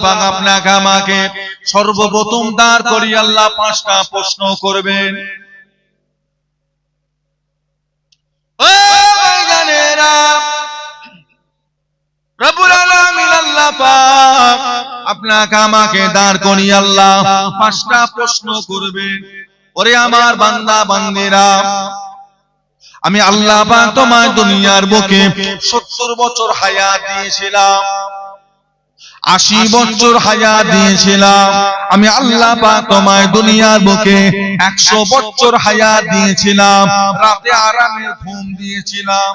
পাক আপনাকে আমাকে সর্বপ্রথম দাঁড় করিয়ে আল্লাহ 5টা প্রশ্ন করবেন। ও ভাইজানেরা, রব্বুল আলামিন আল্লাহ পাক আপনাকে আমাকে দাঁড় করিয়ে আল্লাহ 5টা প্রশ্ন করবেন। ওরে আমার বান্দা বান্দিরা, আমি আল্লাহ পাক তোমায় দুনিয়ার বুকে 70 বছর হায়াত দিয়েছিলাম, 80 বছর হায়াত দিয়েছিলাম। আমি আল্লাহ পাক তোমায় দুনিয়ার বুকে 100 বছর হায়াত দিয়েছিলাম। রাতে আরামের ঘুম দিয়েছিলাম,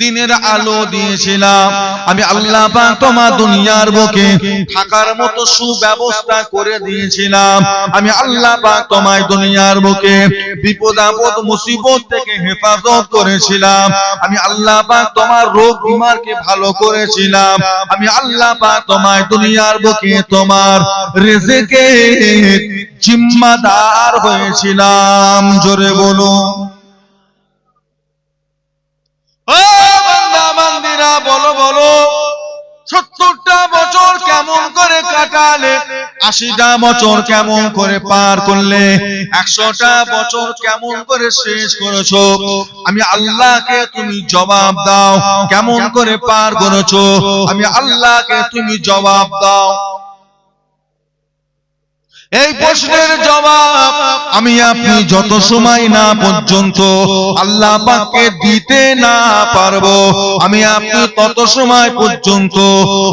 দিনের আলো দিয়েছিলাম। আমি আল্লাহ পাক তোমার দুনিয়ার বুকে থাকার মতো সুব্যবস্থা করে দিয়েছিলাম। আমি আল্লাহ পাক তোমায় দুনিয়ার বুকে বিপদ আপদ মুসিবত থেকে হেফাজত করেছিলাম। আমি আল্লাহ পাক তোমার রোগ বিমারকে ভালো করেছিলাম। আমি আল্লাহ পাক তোমায় দুনিয়ার বুকে তোমার রিজিকের জিম্মাদার হয়েছিলাম। জোরে বলো। বলো বলো, 70টা বছর কেমন করে কাটালে, 80টা বছর কেমন করে পার করলে, 100টা বছর কেমন করে শেষ করেছো? আমি আল্লাহকে তুমি জবাব দাও, কেমন করে পার করেছো? আমি আল্লাহকে তুমি জবাব দাও। এই প্রশ্নের জবাব আমি আপনি যত সময় না পর্যন্ত আল্লাহ পাককে দিতে না পারবো, আমি আপনি তত সময় পর্যন্ত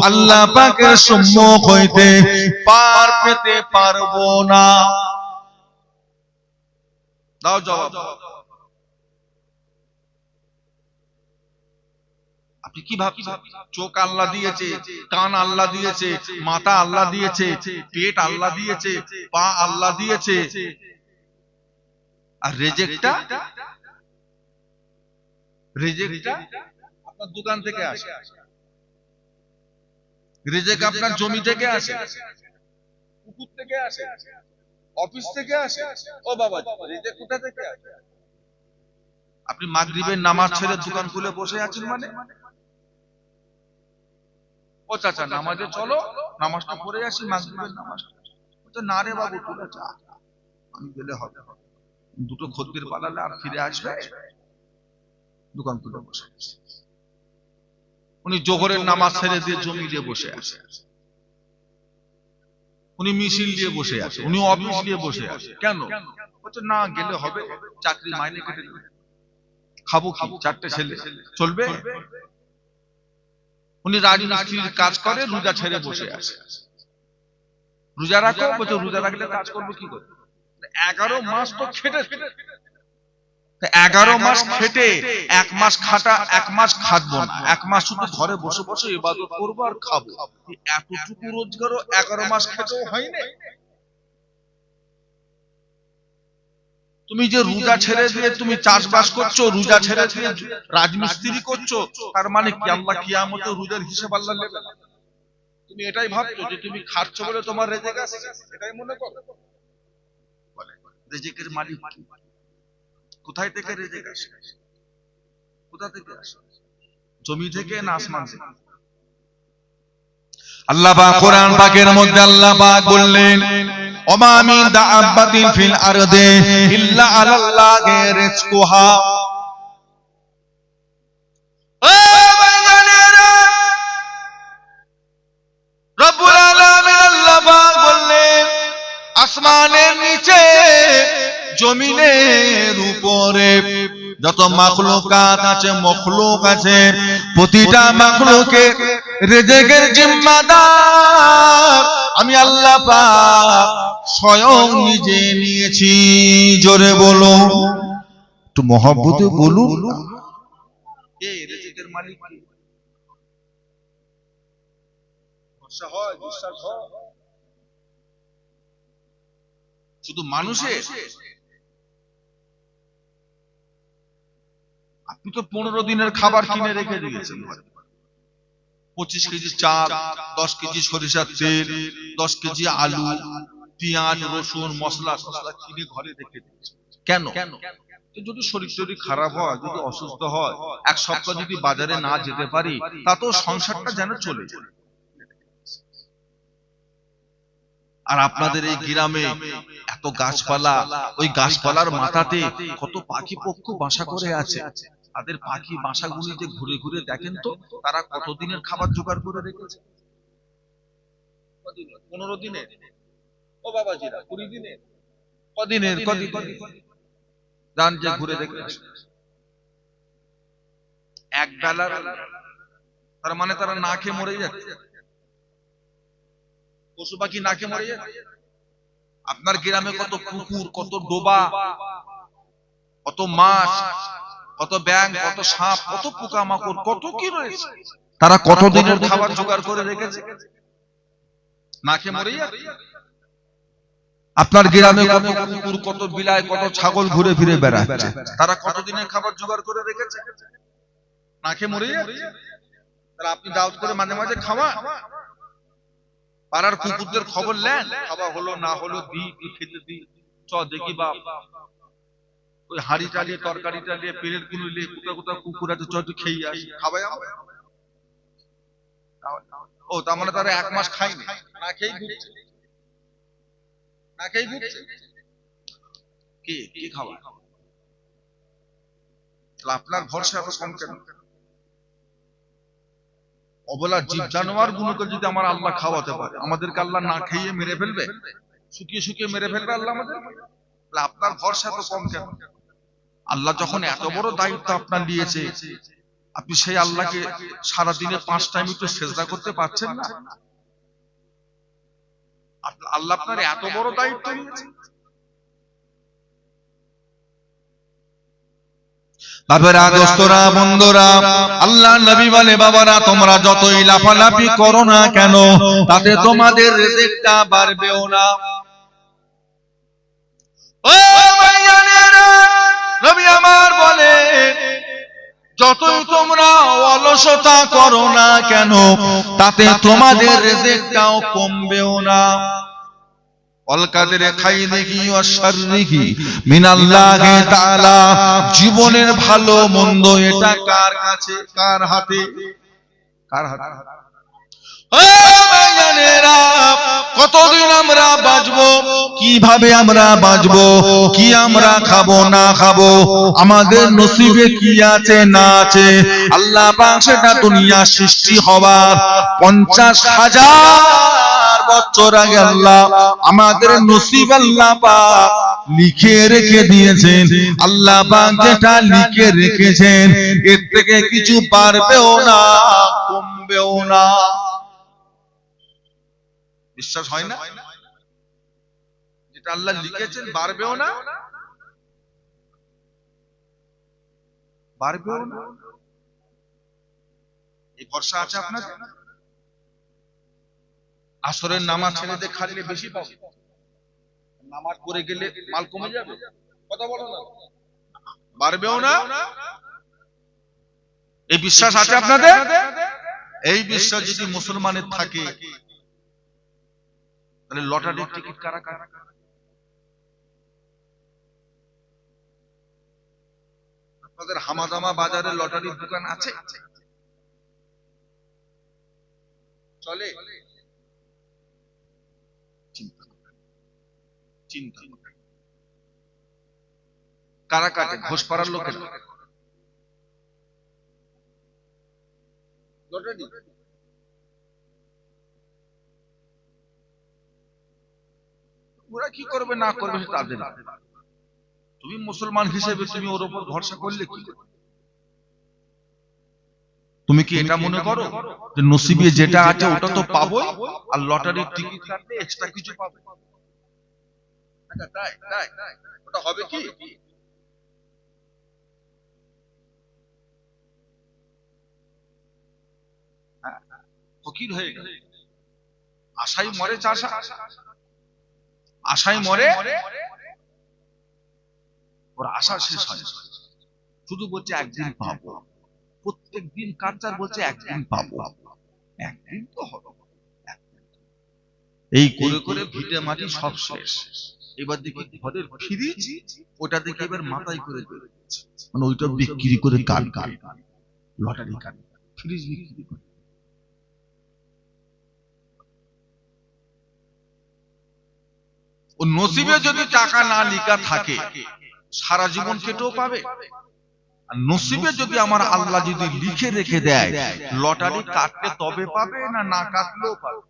আল্লাহ পাকের সম্মুখ হইতে পার পেতে পারবো না। দাও জবাব। আপনি কি ভাবছেন? চোখ আল্লাহ দিয়েছে, কান আল্লাহ দিয়েছে, মাথা আল্লাহ দিয়েছে, পেট আল্লাহ দিয়েছে, পা আল্লাহ দিয়েছে, আর রিজিকটা আপনার দোকান থেকে আসে, রিজিক আপনার জমি থেকে আসে, পুকুর থেকে আসে, অফিস থেকে আসে। ও বাবা, রিজিক কোথা থেকে আসে? আপনি মাগরিবের নামাজ ছেড়ে দোকান খুলে বসে আছেন মানে? ও চাচা নামাজে চলো, নামাজটা পড়ে আসি, মাগরিবের নামাজ। না রে বাবু, তুলে চা, আমি গেলে হবে, দুটো খদ্দের পালালে আর ফিরে আসবে, দোকান খুলে বসে। উনি জোহরের নামাজ ছেড়ে দিয়ে জমি দিয়ে বসে আছে, উনি মিছিল দিয়ে বসে আছে, উনি অফিস দিয়ে বসে আছে। কেন? বলছে না গেলে হবে, চাকরি মাইনে কেটে দেবে, খাবো কি, 4টে ছেলে চলবে। উনি রাজমিস্ত্রির কাজ করে, রোজা ছেড়ে বসে আছে। রোজা রাখো, বলছে রোজা রাখলে কাজ করবো কি করে? 11 মাস তো খেটে, 11 মাস খেটে 1 মাস খাটা, 1 মাস খাটবো না, 1 মাস শুধু ঘরে বসে বসে ইবাদত করবো আর খাবো। এতটুকু রোজগারও 11 মাস খেটেও হয়নি। তুমি যে রোজা ছেড়ে দিয়ে তুমি চাষবাস করছো, রোজা ছেড়ে দিয়ে রাজমিস্ত্রি করছো, তার মানে কি আল্লাহ কিয়ামতে রোজার হিসাব আল্লাহ নেবে না? তুমি এটাই ভাবছো যে তুমি খাচ্ছো বলে তোমার রিজিক আছে, এটাই মনে করো? রিজিকের মালিক কোথায় থেকে রিজিক আসে? কোথা থেকে আসে? জমি থেকে না আসমান থেকে? আল্লাহ পাক কোরআন পাকের মধ্যে আল্লাহ পাক বললেন, ওমা মিন দাআবাতিন ফিল আরদি ইল্লা আলাল্লাহি রিজকুহা। ও ভাইজানেরা, রব্বুল আলামিন আল্লাহ পাক বললেন, আসমানের নিচে জমিনের উপরে যত মাখলুকাত আছে, মখলুক আছে, প্রতিটা মাখলুকের রিজিকের জিম্মাদার আমি আল্লাহ পাক স্বয়ং নিজে নিয়েছি। জোরে বলো, একটু মহব্বতে বলুন। কে রিজিকের মালিক? ভরসা হয়, বিশ্বাস হয় শুধু মানুষের? আপনি তো 15 দিনের খাবার কিনে রেখে দিয়েছেন, 25 কেজি চাল, 10 কেজি সরিষার তেল, 10 কেজি আলু, পেঁয়াজ, রসুন, মশলা কিনে ঘরে রেখে দিয়েছেন। কেন? যদি শরীর টরীর খারাপ হয়, যদি অসুস্থ হয়, 1 সপ্তাহ যদি বাজারে না যেতে পারি, তাতেও সংসারটা যেন চলে যায়। আর আপনাদের এই গ্রামে এত গাছপালা, ওই গাছপালার মাথাতে কত পাখি পক্ষ বাসা করে আছে। তাদের পাখি বাসাগুলি যে ঘুরে ঘুরে দেখেন তো, তারা কতদিনের খাবার জোগাড় করে রেখেছে? 15 দিনের, ও বাবাজিরা 20 দিনের, কদিনের, কদিন যান যে ঘুরে দেখে আসে। এক বেলার, তার মানে তারা না খেয়ে মরে যাচ্ছে, পশু পাখি না খেয়ে মরে যাচ্ছে। আপনার গ্রামে কত কুকুর, কত ডোবা, কত মাছ, কত ব্যাঙ, কত সাপ, কত পোকামাকড়, কত কি রয়েছে, তারা কতদিনের খাবার জোগাড় করে রেখেছে, না খেয়ে মরে যাচ্ছে। আপনার গ্রামে কত কুকুর, কত বিলাই, কত ছাগল ঘুরে ফিরে বেড়াচ্ছে, তারা কতদিনের খাবার জোগাড় করে রেখেছে, না খেয়ে মরে যাচ্ছে। তাহলে আপনি দাওয়াত করে মাঝে মাঝে খাওয়া, পাড়ার কুকুরদের খবর নেন, খাওয়া হলো না হলো দিই, খেতে দিই, চ দেখি বাপ, ওই হাড়ি চালিয়ে তরকারি চালিয়ে পেরের গুলো নিয়ে কোথাও কোথাও কুকুর আছে, চ একটু খেয়ে আসি, খাওয়াই। ও তার মানে তারা 1 মাস খায়নি, না খেয়েই ঘুরছে, না খেয়েই ঘুরছে। কে কে খাওয়া? আপনার ভরসা এত কম কেন? অবলা জীব জানোয়ার গুলোকে যদি আমার আল্লাহ খাওয়াতে পারে, আমাদেরকে আল্লাহ না খেয়ে মেরে ফেলবে, শুকিয়ে শুকিয়ে মেরে ফেলবে আল্লাহ আমাদের? আপনার ভরসা এত কম কেন? আল্লাহ যখন এত বড় দায়িত্ব আপনার নিয়েছে, আপনি সেই আল্লাহকে সারাদিনে 5 টাইম একটু সেজদা করতে পারছেন না? আল্লাহ আপনার এত বড় দায়িত্ব নিয়েছে। বাবারা, দোস্তরা, বন্ধুরা, আল্লাহ নবী বলে, বাবারা তোমরা যতই লাফালাফি করো না কেন, তাতে তোমাদের রিজিকটা বাড়বেও না। ও ভাইয়ানেরা, নবী আমার বলে, যতই তোমরা অলসতা করো না কেন, তাতে তোমাদের রিজিকটাও কমবেও না। জীবনের ভালো মন্দ এটা কার কাছে, কার হাতে? কার হাতে? কতদিন আমরা বাঁচবো, কিভাবে আমরা বাঁচবো, কি আমরা খাবো না খাবো, আমাদের নসিবে কি আছে না আছে, আল্লাহ পাক সেটা দুনিয়া সৃষ্টি হবার 50,000 বছর আগে আল্লাহ আমাদের নসিব আল্লাহ পাক লিখে রেখে দিয়েছেন। আল্লাহ পাক যেটা লিখে রেখেছেন, এর থেকে কিছু বাড়বেও না কমবেও না। বিশ্বাস হয় না? যেটা আল্লাহ লিখেছেন বাড়বেও না বাড়বেও না। এই ভরসা আছে আপনার? আসরের নামাজ ছেড়ে দিয়ে খাটলে বেশি পাবে, নামাজ পড়ে গেলে মাল কমে যাবে, কথা বলো না, বাড়বেও না। এই বিশ্বাস আছে আপনাদের? এই বিশ্বাস যদি মুসলমানের থাকে, তাহলে লটারির টিকিট কারা কারা? আপনাদের হামাদামা বাজারে লটারির দোকান আছে? চলে? চিন্তা কারা কাটে? ঘোষপাড়ার লোকের লটারি। ওরা কি করবে না করবে তাদের, তুমি মুসলমান হিসেবে তুমি ওর উপর ভরসা করলে কি? তুমি কি এটা মনে করো যে নসিবে যেটা আছে ওটা তো পাবোই, আর লটারির টিকিট কাটলে এক্সট্রা কিছু পাবে? তাই তাই ওটা হবে কি? ফকির হয়ে গেল, আশাই মরে চাষা, আশাই মরে, ওর আশা শেষ হয়, শুধু বলছে একদিন পাবো, প্রত্যেক দিন কাচার বলছে একদিন পাবো, একদিন তো হবে। এই করে করে ভিটে মাটি সব শেষ। এবার দেখি ঘরের ফ্রিজ, ওটা দেখে এবার মাথায় করে দিচ্ছে, মানে ওইটা বিক্রি করে কাট কাট লটারি কাট, ফ্রিজ বিক্রি করে। ও নসিবে যদি টাকা না লিখা থাকে সারা জীবন কেটেও পাবে। আর নসিবে যদি আমার আল্লাহ যদি লিখে রেখে দেয়, লটারি কাটলে তবে পাবে, না না কাটলেও পাবে।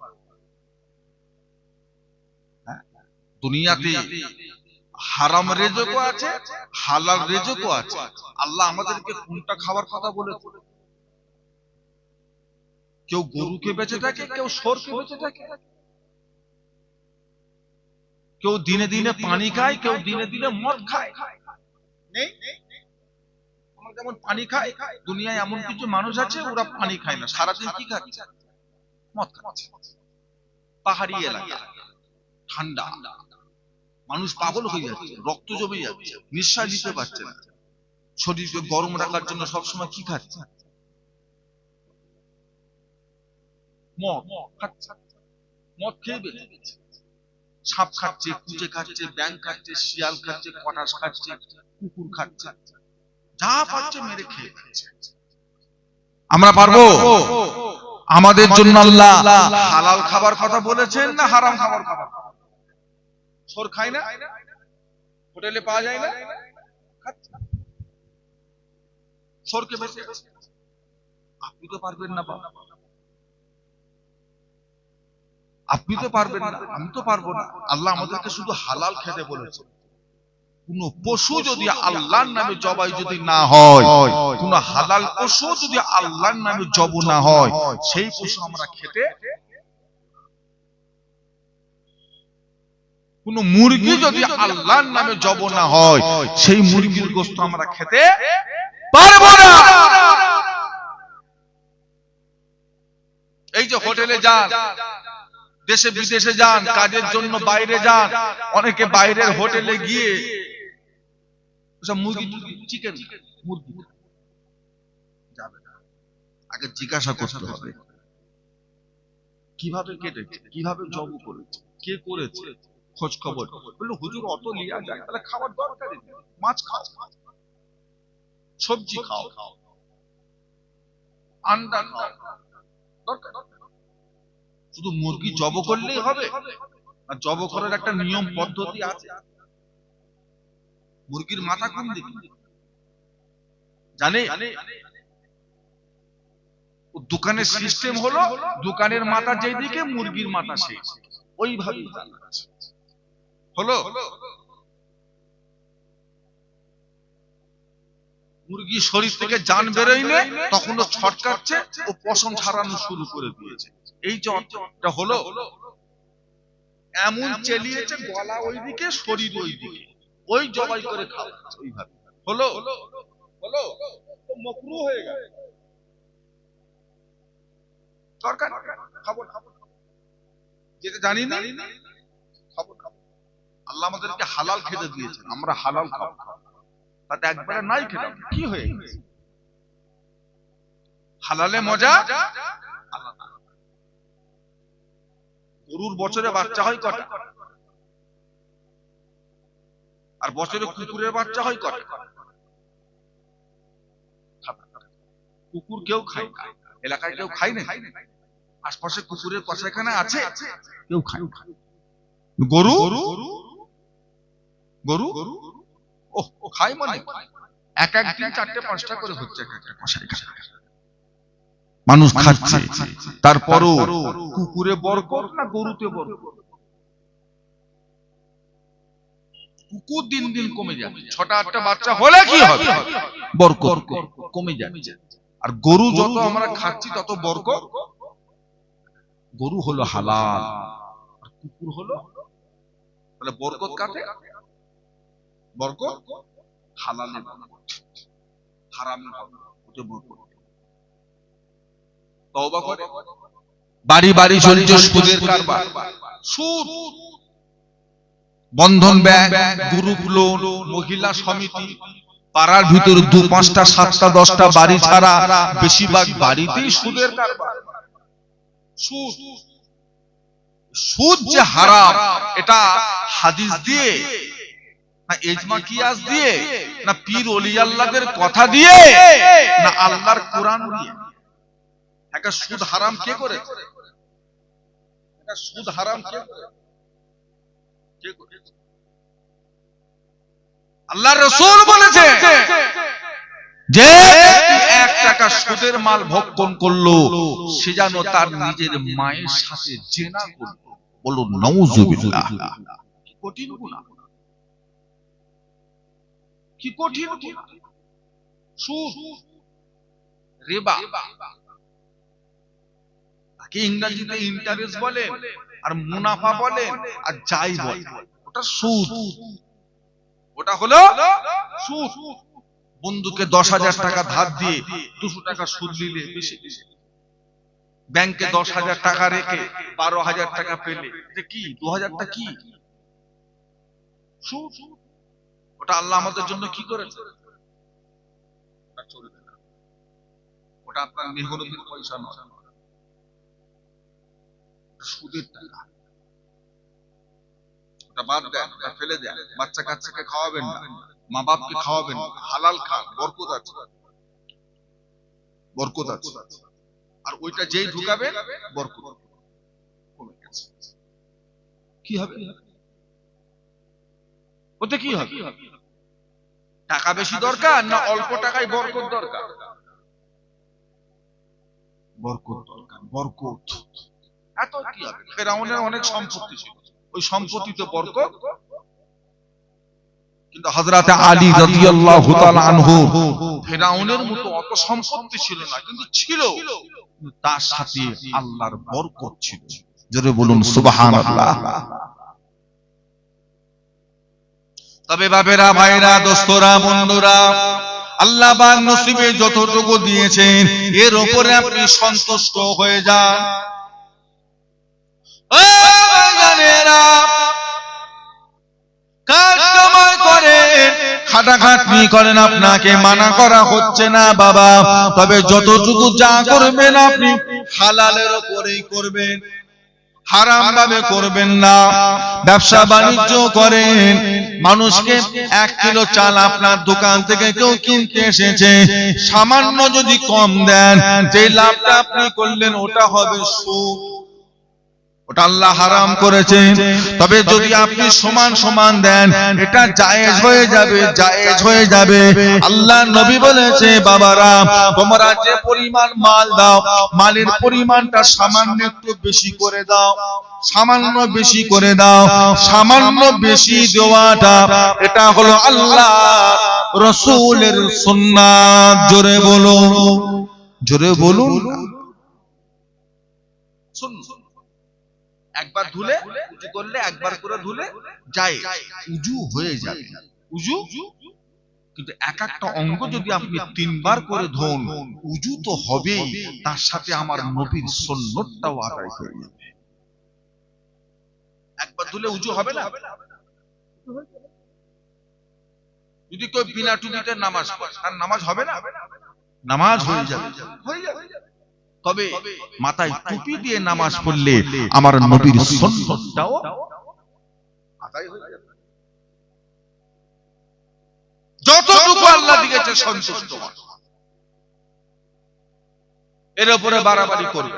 দুনিয়াতে হারাম রেজকও আছে, হালাল রেজকও আছে। আল্লাহ আমাদেরকে কোনটা খাওয়ার কথা বলেছে? কেউ গরুকে বেঁচে থাকে, কেউ শুয়োরকে বেঁচে থাকে, কেউ দিনে দিনে পানি খায়, কেউ দিনে দিনে মদ খায়। নেই? আমরা যেমন পানি খাই, দুনিয়ায় এমন কিছু মানুষ আছে ওরা পানি খায় না, সারাদিন কি খাচ্ছে? মদ খাচ্ছে। পাহাড়ি এলাকা, ঠান্ডা, মানুষ পাগল হয়ে যাচ্ছে, রক্ত জমে যাচ্ছে, নিঃশ্বাস নিতে পারছে না। শরীরকে গরম রাখার জন্য সবসময় কি খাচ্ছে? মদ খাচ্ছে। মদ খেয়ে বেঁচে গেছে। সাপ খাচ্ছে, কুচে খাচ্ছে, ব্যাঙ খাচ্ছে, শিয়াল খাচ্ছে, কটাস খাচ্ছে, কুকুর খাচ্ছে, যা পাচ্ছে মেরে খেয়ে ফেলছে। আমরা পারবো? আমাদের জন্য আল্লাহ হালাল খাবার কথা বলেছেন না হারাম খাবার কথা? শুয়োর খায় না? হোটেলে পাওয়া যায় না? শুয়োরকে বেঁচে আছে। আপনি তো পারবেন না বাবা, আপনি তো পারবেন না, আমি তো পারবো না। আল্লাহ আমাদেরকে শুধু হালাল খেতে বলেছে। কোন পশু যদি আল্লাহর নামে জবাই যদি না হয়, কোন হালাল পশু যদি আল্লাহর নামে জব না হয়, সেই পশু আমরা খেতে। কোন মুরগি যদি আল্লাহর নামে জব না হয়, সেই মুরগির গোশত আমরা খেতে পারবো না। এই যে হোটেলে যান, দেশে বিদেশে যান, কাজের জন্য বাইরে যান, অনেকে বাইরের হোটেলে গিয়ে মুরগি চিকেন মুরগি যাবে না। আগে জিজ্ঞাসা করতে হবে কিভাবে কেটেছে, কিভাবে জব করেছে, কে করেছে, খোঁজ খবর। বললো হুজুর অত লিয়া যায়, তাহলে খাবার দরকার নেই, মাছ খাও, সবজি খাও, আন্ডা খাও, দরকার। শুধু মুরগি জব করলেই হবে? আর জব করার একটা নিয়ম পদ্ধতি আছে। মুরগির মাথা কোন দিকে জানে? দোকানের সিস্টেম হলো দোকানের মাথা যেই দিকে মুরগির মাথা সেই, ওইভাবে হলো। মুরগি শরীর থেকে জান বেরোইলে তখন ও ছটকাচ্ছে, ও পশম ছাড়ানো শুরু করে দিয়েছে। এই যে এটা হলো, এমন চেলিয়েছে গলা ওইদিকে, শরীর ওইদিকে, ওই জবাই করে খাওয়াচ্ছে ওইভাবে। হলো হলো তো মকরু হয়ে গেল। দরকার খাবো খাবো, যেটা জানি না খাবো খাবো। আল্লাহ আমাদেরকে হালাল খেতে দিয়েছেন, আমরা হালাল খাবো। তাতে একবারে নাই খেলাম, কি হয়ে গেছে? হালালে মজা আলাদা। গরুর বছরে বাচ্চা হয় কটা? আর বছরে কুকুরের বাচ্চা হয় কটা? কুকুর কেউ খায় না, এলাকায় কেউ খায় না, আশপাশে কুকুরের কষাইখানা আছে, কেউ খায় না। গরু গরু গরু ও খায়, মানে এক এক দিন 4-5টা করে হচ্ছে একটা কষাইখানা, মানুষ খাচ্ছে। তারপরও কুকুরে বরকত না গরুতে বরকত? কুকুর দিন দিন কমে যাবে, 6টা-8টা বাচ্চা হলে কি হবে? বরকত কমে যাবে। আর গরু যত আমরা খাচ্ছি তত বরকত। গরু হলো হালাল আর কুকুর হলো, তাহলে বরকত কাটে, বরকত হালালে, হারামে বরকত। তওবা করে বাড়ি বাড়ি চলছে সুদের কারবার, সুদ, বন্ধন ব্যাংক, গ্রুপ লোন, মহিলা সমিতি, পাড়ার ভিতরে 2-5টা 7টা 10টা বাড়ি ছাড়া বেশিরভাগ বাড়িতেই সুদের কারবার। সুদ, সুদ যে হারাম এটা হাদিস দিয়ে না ইজমা কিয়াস দিয়ে না পীর ওলি আল্লাহদের কথা দিয়ে না আল্লাহর কোরআন দিয়ে? একটা সুদ হারাম কে করে? একটা সুদ হারাম কে করে? আল্লাহ রাসূল বলেছে যে 1 টাকা সুদের মাল ভক্ষণ করলো সে যেন তার নিজের মায়ের সাথে জিনা করলো। বলুন নাউযুবিল্লাহ। কি কঠিন গুনাহ, কি কঠিন গুনাহ। সুদ, রিবা, তাকে ইংরেজিতে ইন্টারেস্ট বলে আর মুনাফা বলে আর যাই বলে, ওটা সুদ, ওটা হলো সুদ। বন্ধুকে 10,000 টাকা ধার দিয়ে 200 টাকা সুদ নিলে বেশি, ব্যাংকে 10,000 টাকা রেখে 12,000 টাকা পেলে এটা কি 2,000 টা কি সুদ? ওটা আল্লাহ আমাদের জন্য কি করেছে? ওটা আপনার মেহনতের পয়সা নয়, সুদের টাকা। ওটা বাদ দেন, ওটা ফেলে দেন। বাচ্চা কাচ্চাকে খাওয়াবেন না, মা বাপকে খাওয়াবেন না। হালাল খান, বরকত আছে, বরকত আছে। আর ওইটা যেই ঢুকাবেন বরকত কমে গেছে। কি হবে ওতে? কি হবে? টাকা বেশি দরকার না অল্প টাকায় বরকত দরকার? বরকত দরকার, বরকত। এত কি হবে? ফেরাউনের অনেক সম্পত্তি ছিল, ওই সম্পত্তিতে বরকত। কিন্তু হযরত আলী রাদিয়াল্লাহু তাআলা আনহু ফেরাউনের মতো অত সম্পত্তি ছিল না, কিন্তু ছিল, তার সাথে আল্লাহর বরকত ছিল। জোরে বলুন সুবহানাল্লাহ। তবে বাবেরা, ভাইরা, দোস্তরা, বন্ধুরা, আল্লাহ পাক নসিবে যতটুকু দিয়েছেন এর উপরে আপনি সন্তুষ্ট হয়ে যান। ও ভাইজানেরা, কাজ কামাই করেন, খাটাখাটনি করেন, আপনাকে মানা করা হচ্ছে না বাবা। তবে যতটুকু যা করবেন আপনি হালালের উপরেই করবেন, হারাম ভাবে করবেন না। ব্যবসা বাণিজ্য করেন, মানুষকে 1 কিলো চাল আপনার দোকান থেকে কেউ কিনতে এসেছে, সামান্য যদি কম দেন, যে লাভটা আপনি করলেন ওটা হবে সুদ, ওটা আল্লাহ হারাম করেছেন। তবে যদি আপনি সমান সমান দেন, এটা জায়েজ হয়ে যাবে, জায়েজ হয়ে যাবে। আল্লাহ নবী বলেছে, বাবারা তোমরা যে পরিমাণ মাল দাও, মালের পরিমাণটা সামান্য একটু বেশি করে দাও, সামান্য বেশি করে দাও। সামান্য বেশি দেওয়াটা এটা হলো আল্লাহ রাসূলের সুন্নাত। জোরে বলুন, জোরে বলুন। একবার ধুলে, উজু করলে একবার করে ধুলে যায়, উজু হয়ে যাবে, উজু। কিন্তু এক একটা অঙ্গ যদি আপনি 3 বার করে ধোন, উজু তো হবেই, তার সাথে আমার নবীর সুন্নাতটাও আদায় হয়ে যাবে। একবার ধুলে উজু হবে না? যদি কেউ বিনা টুপিতে নামাজ পড়ে, তার নামাজ হবে না? নামাজ হয়ে যাবে, হয়ে যাবে। তবে মাথায় টুপি দিয়ে নামাজ পড়লে আমার নবীর সুন্নাতটাও আদায় হয়ে যাবে। যতটুকু আল্লাহ দিয়েছে সন্তুষ্ট, এর উপরে বাড়াবাড়ি করবে।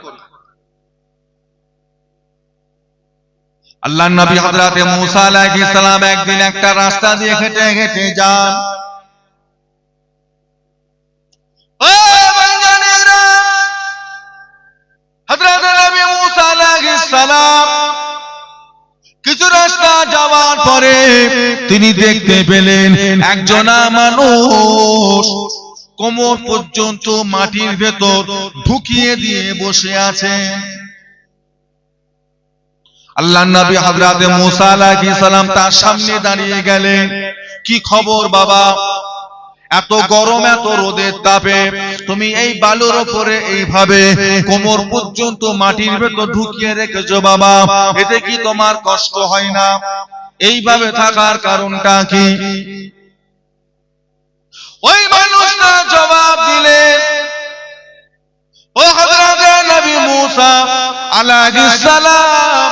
আল্লাহর নবী হযরত মুসা আলাইহিস সালাম একদিন একটা রাস্তা দিয়ে হেঁটে হেঁটে যান। কিছু রাস্তা যাওয়ার পরে তিনি দেখতে পেলেন একজনা মানুষ কোমর পর্যন্ত মাটির ভেতর ঢুকিয়ে দিয়ে বসে আছে। আল্লাহর নবী হযরত মুসা আলাইহিস সালাম তার সামনে দাঁড়িয়ে গেলেন। কি খবর বাবা? এত গরম, এত রোদের তাপে তুমি এই বালুর উপরে এইভাবে কোমর পর্যন্ত মাটির ভেতর ঢুকিয়ে রেখেছো বাবা, এতে কি তোমার কষ্ট হয় না? এইভাবে থাকার কারণটা কি? ওই মানুষটা জবাব দিলেন, ও হযরত নবী মুসা আলাইহিস সালাম,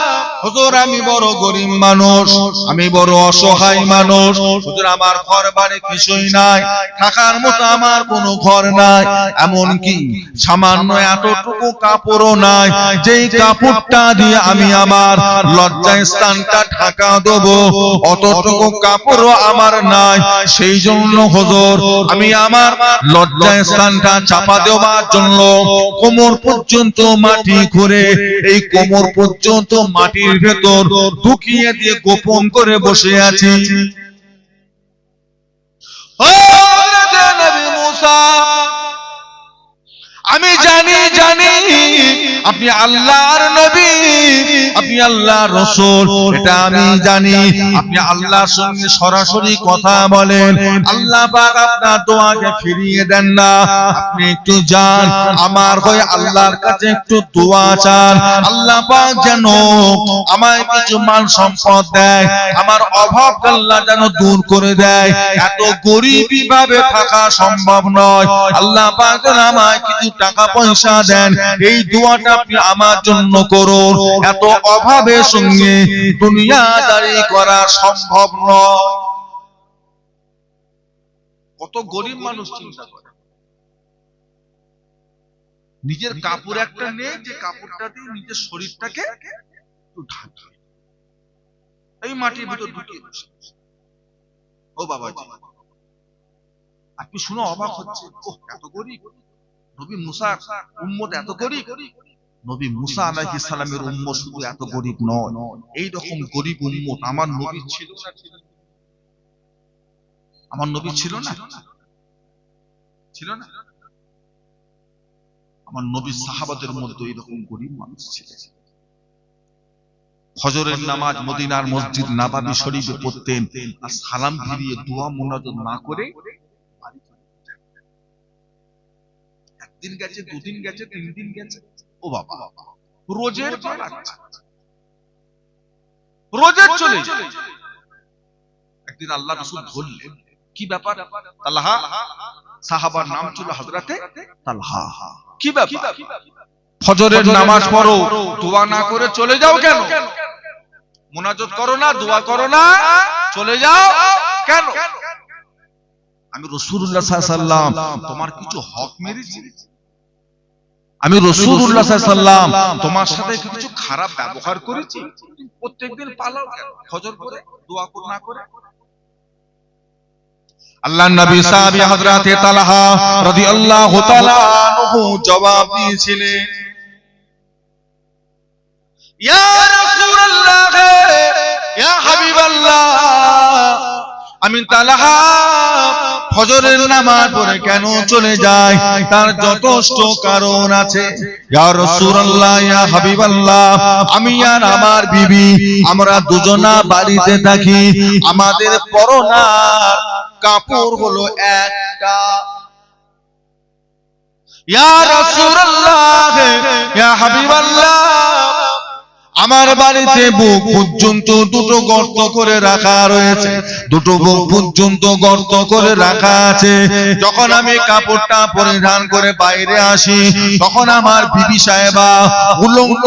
হুজুর আমি বড় গরিব মানুষ, আমি বড় অসহায় মানুষ, হুজুর আমার ঘর বাড়ি কিছুই নাই, থাকার মতো আমার কোনো ঘর নাই, এমনকি সামান্য এতটুকু কাপড়ও নাই যেই কাপড়টা দিয়ে আমি আমার লজ্জার স্থানটা ঢাকা দেব, অতটুকু কাপড়ও আমার নাই। সেই জন্য হুজুর আমি আমার লজ্জার স্থানটা চাপা দেওয়ার জন্য কোমর পর্যন্ত মাটি খুঁড়ে এই কোমর পর্যন্ত মাটির ভেতর ঢুকিয়ে দিয়ে গোপন করে বসে আছি। ও নবী মুসা, আমি জানি আপনি আল্লাহর নবী, আপনি আল্লাহর রাসূল, এটা আমি জানি। আপনি আল্লাহর সঙ্গে সরাসরি কথা বলেন, আল্লাহ পাক আপনার দোয়াকে ফিরিয়ে দেন না। আপনি একটু যান, আমার হয়ে আল্লাহর কাছে একটু দোয়া চান, আল্লাহ পাক যেন আমায় কিছু মাল সম্পদ দেয়, আমার অভাব আল্লাহ যেন দূর করে দেয়। এত গরিবী ভাবে থাকা সম্ভব নয়, আল্লাহ পাক যেন আমায় কিছু টাকা পয়সা দেন, এই দোয়াটা আপনি আমার জন্য করুন। এত অভাবের সঙ্গে দুনিয়াদারি করা সম্ভব নয়। কত গরিব মানুষ চিন্তা করে, নিজের কাপড় একটা নেই যে কাপড়টা দিয়ে নিজের শরীরটাকে একটু ঢাকে, এই মাটির ভিতর ঢুকিয়ে বসে। ও বাবা, আপনি শুনে অবাক হচ্ছে, ও এত গরিব, নবী মুসা উম্মত এত গরিব। নবী মুসা আলাইহিস সালামের উম্মত শুধু এত গরিব নয়, এই রকম গরিব উম্মত আমার নবী ছিল না? আমার নবী ছিল না? ছিল না? আমার নবী সাহাবাদের মধ্যে এরকম গরিব মানুষ ছিল। ফজরের নামাজ মদিনার মসজিদ নববী শরীফে পড়তেন, আর সালাম ফিরিয়ে দোয়া মুনাজাত না করে একদিন গেছে, দুদিন গেছে, 3 দিন গেছে, ও বাবা রোজের পালাচ্ছে, রোজের চলে যায়। একদিন আল্লাহ রাসূল বললেন, কি ব্যাপার তালহা? সাহাবার নাম ছিল হযরতে তালহা। কি ব্যাপার, ফজরের নামাজ পড়ো, দোয়া না করে চলে যাও কেন? মুনাজাত করো না, দোয়া করো না, চলে যাও কেন? আমি রাসূলুল্লাহ সাল্লাল্লাহু আলাইহি ওয়াসাল্লাম তোমার কিছু হক মেরেছি? আমি রাসূলুল্লাহ সাল্লাল্লাহু আলাইহি ওয়াসাল্লাম তোমার সাথে কিছু খারাপ ব্যবহার করেছি? প্রত্যেকদিন পালাও কেন ফজর করে, দোয়া না করে? আল্লাহর নবী সাহাবী হযরতে তালহা রাদিয়াল্লাহু তাআলা আনহু জবাব দিয়েছিলেন, ইয়া রাসূলুল্লাহ, ইয়া হাবিবাল্লাহ, আমি তালহা ফজরের নামাজ পড়ে কেন চলে যাই, তার যথেষ্ট কারণ আছে। ইয়া রাসূলুল্লাহ, ইয়া হাবিবাল্লাহ, আমি আর আমার বিবি আমরা দুজনা বাড়িতে থাকি, আমাদের পরনার কাপড় হলো একটা। ইয়া রাসূলুল্লাহ, ইয়া হাবিবাল্লাহ, আমার বাড়িতে বুক পর্যন্ত দুটো গর্ত করে রাখা রয়েছে, দুটো বুক পর্যন্ত গর্ত করে রাখা আছে। যখন আমি কাপড়টা পরিধান করে বাইরে আসি, তখন আমার বিবি সাহেবা উলঙ্গ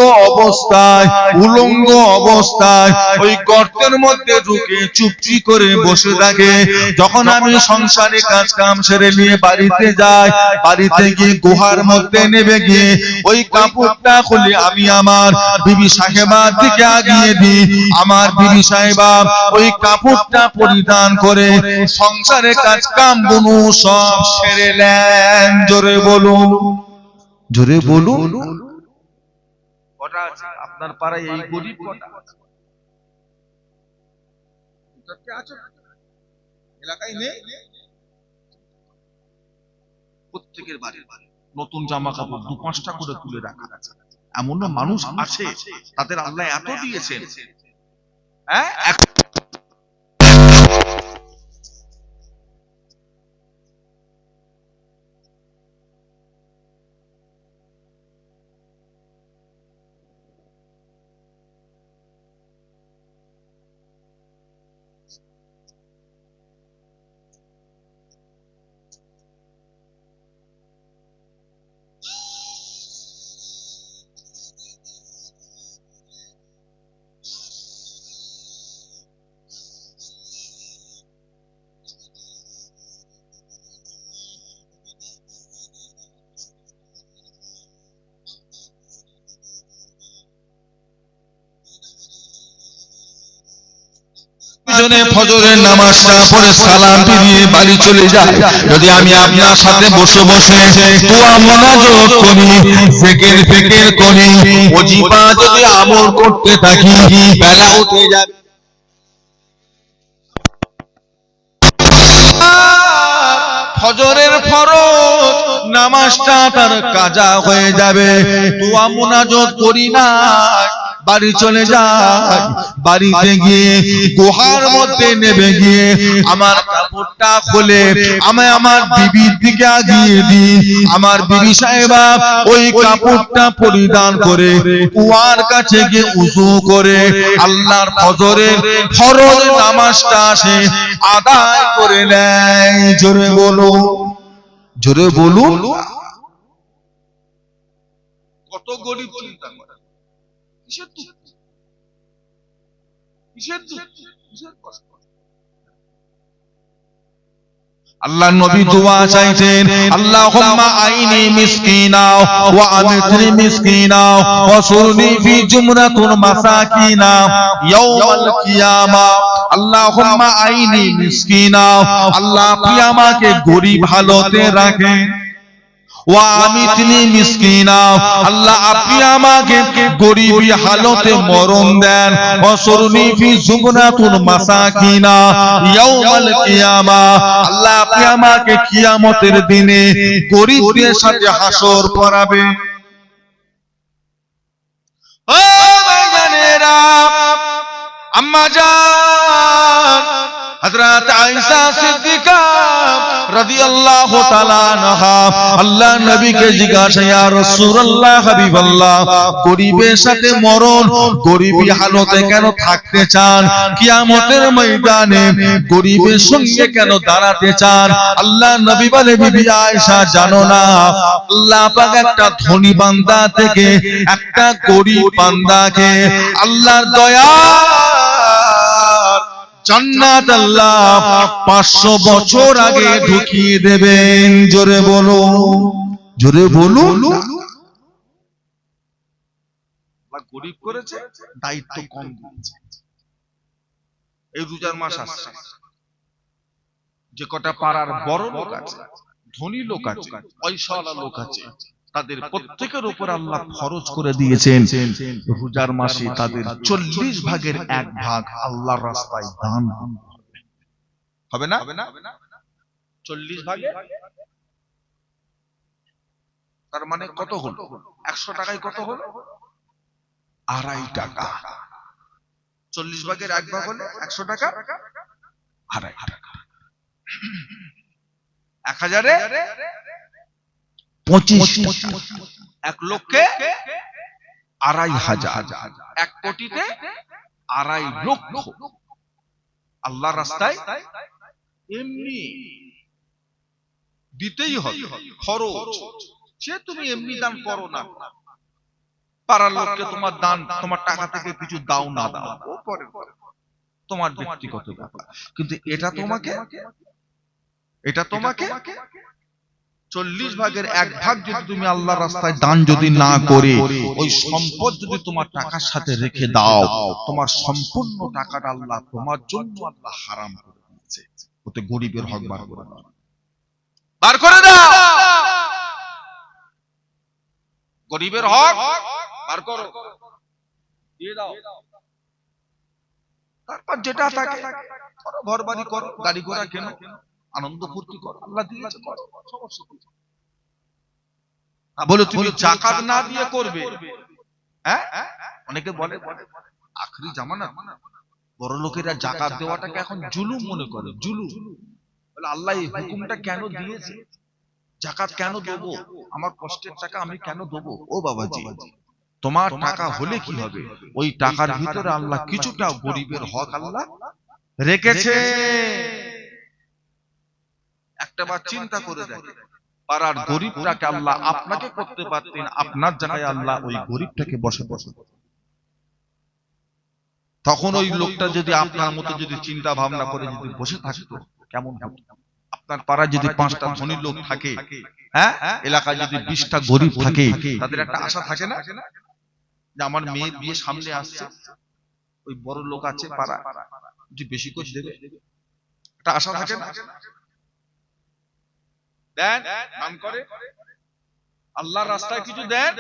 অবস্থায় ওই গর্তের মধ্যে ঢুকে চুপচি করে বসে থাকে। যখন আমি সংসারে কাজ কাম সেরে নিয়ে বাড়িতে যাই, বাড়িতে গিয়ে গুহার মধ্যে নেমে গিয়ে ওই কাপড়টা খুলে আমি আমার বিবি সাহেবার দিকে আগিয়ে দিই। আমার বিবি সাহেবা ওই কাপড়টা পরিধান করে সংসারে কাজ কাম গুলো সব সেরে নেন। জোরে বলুন, জোরে বলুন। কটা আছে আপনার পাড়ায় এই গরিব? কটা আছে এলাকায়? নেই। প্রত্যেকের বাড়ি নতুন জামা কাপড় 2-5টা করে তুলে রাখা আছে। এমনও মানুষ আছে তাদের আল্লাহ এত দিয়েছেন, হ্যাঁ, পিছনে ফজরের নামাজটা পড়ে সালাম ফিরিয়ে বাড়ি চলে যায়, যদি আমি আপনার সাথে বসে বসে দোয়া মুনাজাত করি, জিকির ফিকির করি, ওজিফা যদি আমল করতে থাকি, বেলা উঠে যাবে। ফজরের ফরজ নামাজটা তার কাজা হয়ে যাবে। দোয়া মুনাজাত করি না, বাড়ি চলে যায়, বাড়িতে গিয়ে গুহার মধ্যে নেমে গিয়ে আমার কাপড়টা খুলে আমি আমার বিবির দিকে আগিয়ে দিই। আমার বিবি সাহেবা ওই কাপড়টা পরিধান করে কুয়ার কাছে গিয়ে উযু করে আল্লাহর ফজরের ফরজ নামাজটা সে আদায় করে নেয়। জোরে বলুন, জোরে বলুন। কত গরিব চিন্তা করে, আল্লাহ নবী দোয়া চাইতেন, আল্লাহুম্মা আইনি মিসকিনা ওয়া আমিতনি মিসকিনা ওয়া সুরনি ফি জুমরাতুল মাসাকিনা ইয়াউমাল কিয়ামা। আল্লাহুম্মা আইনি মিসকিনা, আল্লাহ আপনি আমাকে গরিব হালতে রাখেন। ওয়া আমিতনি মিসকিনা, আল্লাহ আপনি আমাকে গরিবী হালতে মরণ দেন। ওয়াসুরনি ফি জুমরাতুল মাসাকিনা ইয়াউমাল কিয়ামা, আল্লাহ আপনি আমাকে কিয়ামতের দিনে গরিবদের সাথে হাসর করাবেন। ও ভাইজানেরা, আম্মা জান হযরত আয়েশা সিদ্দিকা রাদিয়াল্লাহু তাআলা আনহা আল্লাহ নবীকে জিজ্ঞাসা, ইয়া রাসূলুল্লাহ হাবিবাল্লাহ, গরিবের সাথে মরণ, গরিবী হালতে কেন থাকতে চান? কিয়ামতের ময়দানে গরিবের সঙ্গে কেন দাঁড়াতে চান? আল্লাহ নবী বলে, বিবি আয়েশা জানো না, আল্লাহ পাক একটা ধনী বান্দা থেকে একটা গরিব বান্দাকে আল্লাহর দয়া জান্নাত আল্লাহ 500 বছর আগে ঢুকিয়ে দেবেন। জোরে বলুন, জোরে বলুন। গরিব করেছে, দায়িত্ব কম দিয়েছে। এই রোজার মাস আসছে, যে কটা পাড়ার বড় লোক আছে, ধনী লোক আছে, পয়সাওয়ালা লোক আছে, তাদের প্রত্যেকের উপর আল্লাহ ফরজ করে দিয়েছেন রোজার মাসে তাদের 40 ভাগের 1 ভাগ আল্লাহর রাস্তায় দান হবে না? 40 ভাগে, তার মানে কত হলো? 100 টাকায় কত হলো? 2.5 টাকা। 40 ভাগের 1 ভাগ হলে 100 টাকা, 2.5 টাকা। 1000-এ 25 টাকা, 1 লক্ষে 2,500, 1 কোটিতে 2.5 লক্ষ আল্লাহর রাস্তায় এমনি দিতেই হবে খরচ। সে তুমি এমনি দান করো না, পাড়ার লোককে তোমার দান, তোমার টাকা থেকে কিছু দাও না দাও ও পরে তোমার ব্যক্তিগত ব্যাপার, কিন্তু এটা তোমাকে 40 ভাগের 1 ভাগ যদি তুমি আল্লাহর রাস্তায় দান যদি না করে ওই সম্পদ যদি তোমার টাকার সাথে রেখে দাও, তোমার সম্পূর্ণ টাকাটা আল্লাহ তোমার জন্য আল্লাহ হারাম করে দিয়েছে। ওতে গরিবের হক বার করে দাও, বার করে দাও, গরিবের হক বার করো, দিয়ে দাও। তারপর যেটা থাকে করো, ঘর বাড়ি করো, গাড়ি ঘোড়া কেন, আনন্দ ফুর্তি করো, আল্লাহ দিয়েছে করো, সমস্যা কি? বলে তুমি যাকাত না দিয়ে করবে? হ্যাঁ, অনেকে বলে আখরি জামানা বড় লোকেরা যাকাত দেওয়াটাকে এখন জুলুম মনে করে। জুলুম বলে আল্লাহ এই হুকুমটা কেন দিয়েছে? যাকাত কেন দেব? আমার কষ্টের টাকা আমি কেন দেব? ও বাবাজি, তোমার টাকা হলে কি হবে? ওই টাকার ভিতরে আল্লাহ কিছুটা গরিবের হক আল্লাহ রেখেছে। একটা বার চিন্তা করে দেখেন, পাড়ার গরিবটাকে আল্লাহ আপনাকে করতে পারতেন, আপনার জায়গায় আল্লাহ ওই গরিবটাকে বসে তখন ওই লোকটা যদি আপনার মতো যদি চিন্তা ভাবনা করে যদি বসে থাকতো কেমন হতো? আপনার পাড়ায় যদি 5টা ধনী লোক থাকে, হ্যাঁ, এলাকায় যদি 20টা গরিব থাকে, তাদের একটা আশা থাকে না যে আমার মেয়ে বিয়ে সামনে আসছে, ওই বড় লোক আছে পাড়া, যে বেশি করে দেবে, একটা আশা থাকে না? দেন, নাম করে আল্লাহর রাস্তায় কিছু দেন,